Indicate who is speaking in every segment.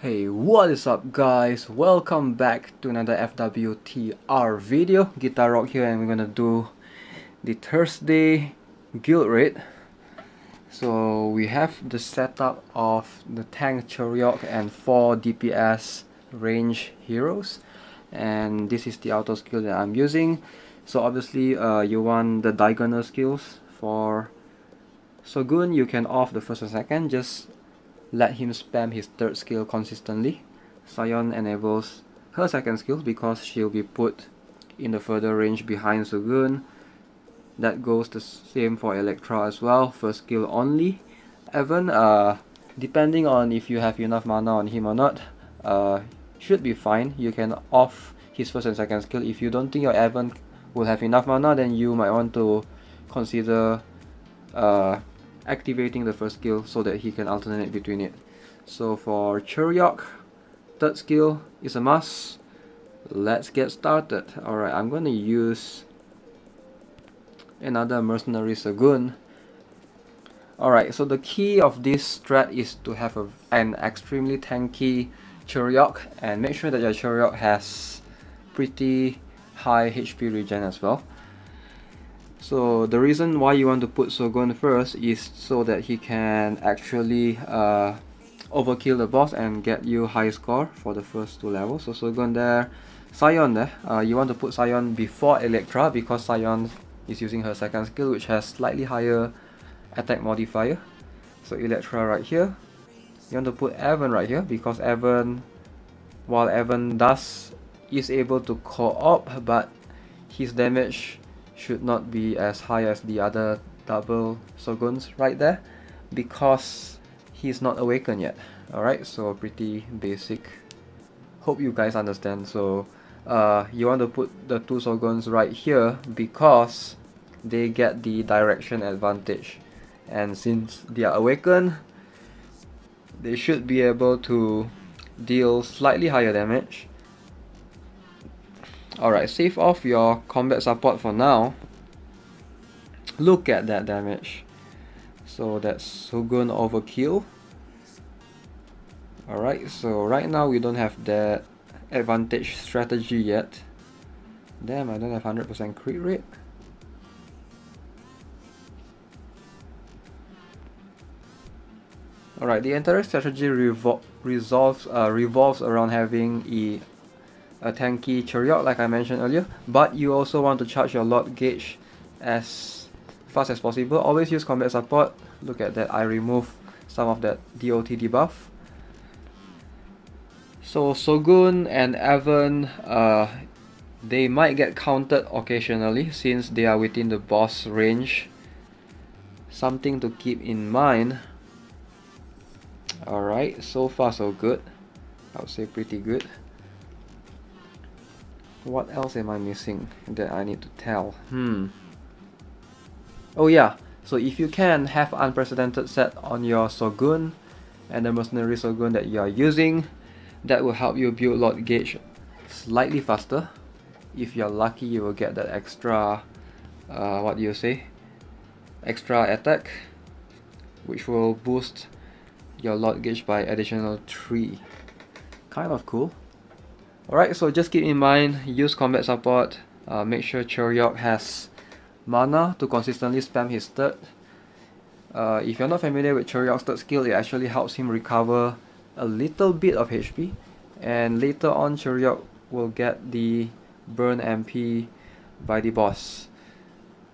Speaker 1: Hey, what is up guys? Welcome back to another FWTR video. GuitarRock here, and we're gonna do the Thursday guild raid. So we have the setup of the tank Churyeok and 4 DPS range heroes, and this is the auto skill that I'm using. So obviously you want the diagonal skills. For Sogun, you can off the first and second, just let him spam his third skill consistently. Sion enables her second skill because she'll be put in the further range behind Sogun. That goes the same for Electra as well, first skill only. Evan, depending on if you have enough mana on him or not, should be fine. You can off his first and second skill. If you don't think your Evan will have enough mana, then you might want to consider activating the first skill so that he can alternate between it. So for Churyeok, third skill is a must. Let's get started. Alright, I'm going to use another mercenary Sagun. Alright, so the key of this strat is to have an extremely tanky Churyeok, and make sure that your Churyeok has pretty high HP regen as well. So the reason why you want to put Sogun first is so that he can actually overkill the boss and get you high score for the first 2 levels. So Sogun there, Sion there. You want to put Sion before Electra because Sion is using her second skill, which has slightly higher attack modifier. So Electra right here. You want to put Evan right here because Evan, while Evan is able to co-op, but his damage should not be as high as the other double Soguns right there because he's not awakened yet. Alright, so pretty basic. Hope you guys understand. So you want to put the 2 Soguns right here because they get the direction advantage, and since they are awakened, they should be able to deal slightly higher damage. Alright, save off your combat support for now. Look at that damage. So that's Sogun overkill. Alright, so right now we don't have that advantage strategy yet. Damn, I don't have 100% crit rate. Alright, the entire strategy revolves around having a tanky Churyeok, like I mentioned earlier, but you also want to charge your Lord Gauge as fast as possible. Always use combat support. Look at that, I remove some of that DOT debuff. So Sogun and Evan, they might get countered occasionally since they are within the boss range. Something to keep in mind. Alright, so far so good. I would say pretty good. What else am I missing that I need to tell? Oh yeah, so if you can have unprecedented set on your Sogun and the mercenary Sogun that you are using, that will help you build Lord Gauge slightly faster. If you're lucky, you will get that extra, what do you say? Extra attack, which will boost your Lord Gauge by additional 3. Kind of cool. Alright, so just keep in mind, use combat support, make sure Churyeok has mana to consistently spam his third. If you're not familiar with Churyeok's third skill, it actually helps him recover a little bit of HP, and later on Churyeok will get the burn MP by the boss.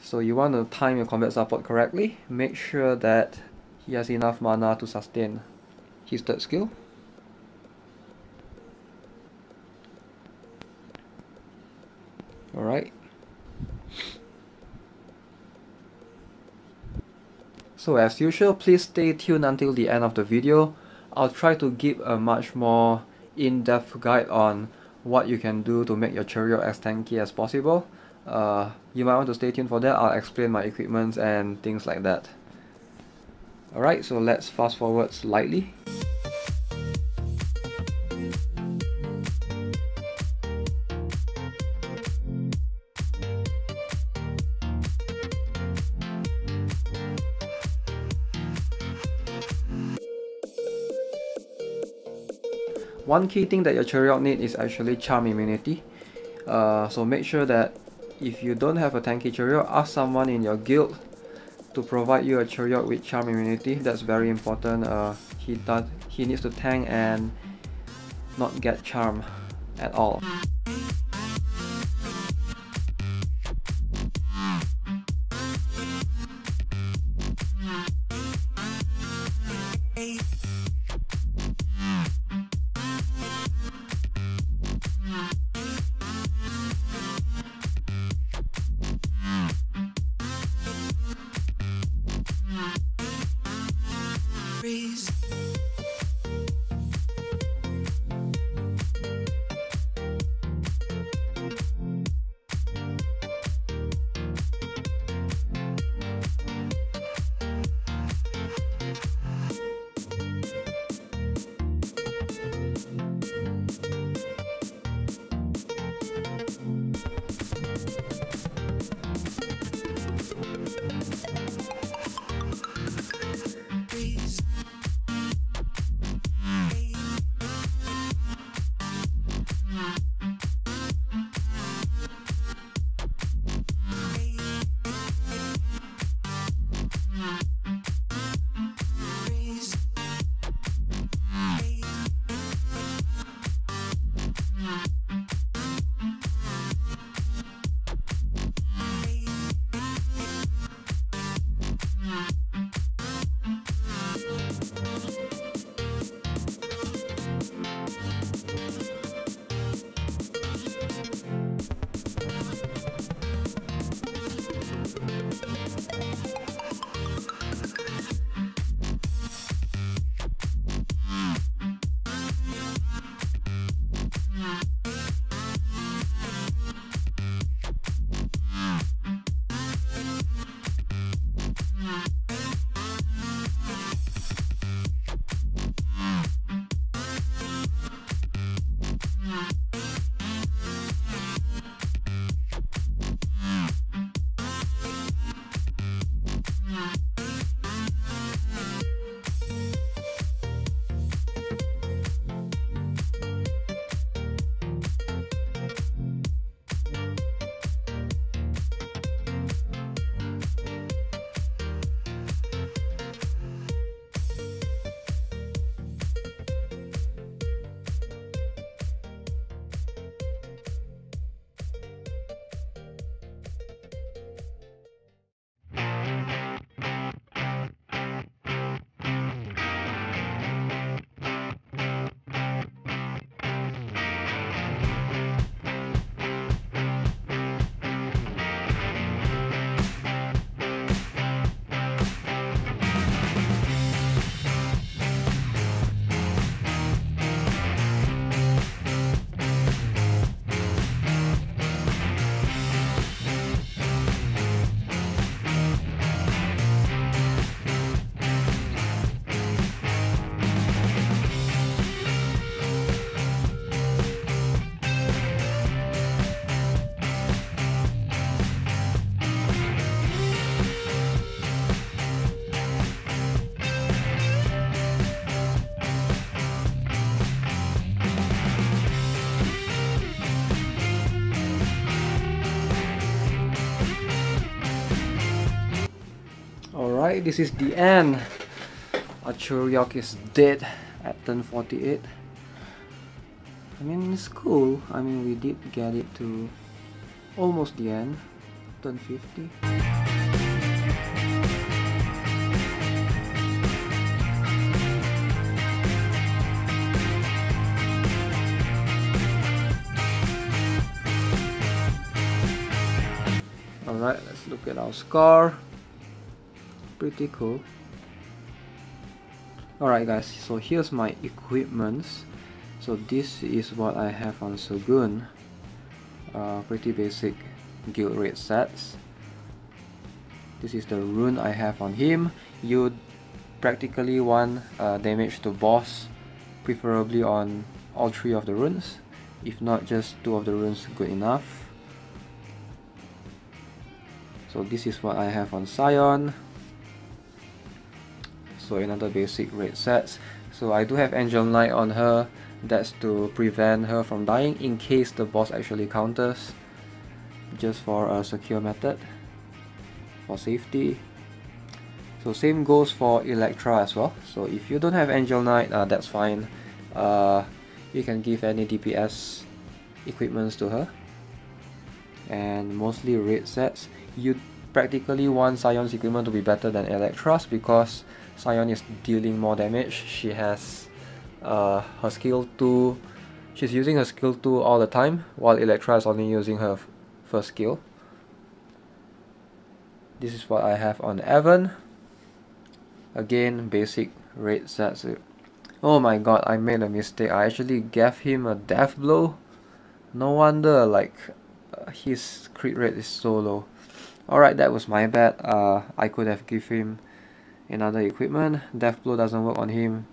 Speaker 1: So you want to time your combat support correctly, make sure that he has enough mana to sustain his third skill. Alright. So as usual, please stay tuned until the end of the video. I'll try to give a much more in-depth guide on what you can do to make your Churyeok as tanky as possible. You might want to stay tuned for that. I'll explain my equipments and things like that. Alright, so let's fast forward slightly. One key thing that your Churyeok need is actually charm immunity. So make sure that if you don't have a tanky Churyeok, ask someone in your guild to provide you a Churyeok with charm immunity. That's very important. He needs to tank and not get charm at all. Alright, this is the end. Our Churyeok is dead at turn 48. I mean, it's cool. I mean, we did get it to almost the end, turn 50. Alright, let's look at our score. Pretty cool. Alright guys, so here's my equipments. So this is what I have on Shogun. Pretty basic guild raid sets. This is the rune I have on him. You practically want damage to boss, preferably on all 3 of the runes. If not, just 2 of the runes good enough. So this is what I have on Sion. So another basic raid sets. So I do have Angel Knight on her. That's to prevent her from dying in case the boss actually counters, just for a secure method, for safety. So same goes for Electra as well. So if you don't have Angel Knight, that's fine. You can give any DPS equipments to her, and mostly raid sets. You practically want Sion's equipment to be better than Electra's because Sion is dealing more damage. She has her skill 2. She's using her skill 2 all the time, while Electra is only using her first skill. This is what I have on Evan. Again, basic raid sets. Oh my god, I made a mistake. I actually gave him a death blow. No wonder, like, his crit rate is so low. Alright, that was my bad. I could have given him another equipment. Death blow doesn't work on him.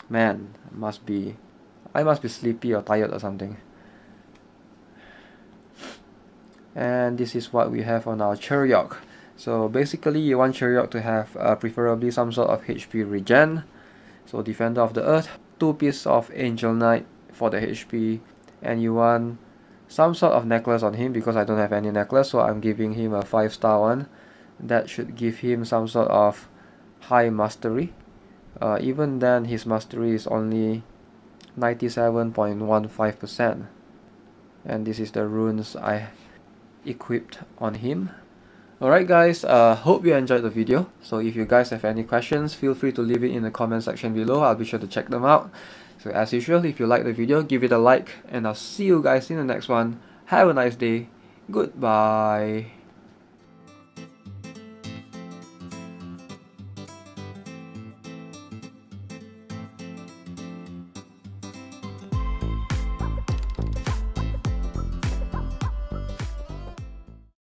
Speaker 1: Man, I must be sleepy or tired or something. And this is what we have on our Churyeok. So basically you want Churyeok to have preferably some sort of HP regen. So Defender of the Earth, 2 pieces of Angel Knight for the HP, and you want some sort of necklace on him because I don't have any necklace, so I'm giving him a 5-star one. That should give him some sort of high mastery. Even then, his mastery is only 97.15%. And this is the runes I equipped on him. Alright guys, hope you enjoyed the video. So if you guys have any questions, feel free to leave it in the comment section below. I'll be sure to check them out. So as usual, if you like the video, give it a like, and I'll see you guys in the next one. Have a nice day. Goodbye.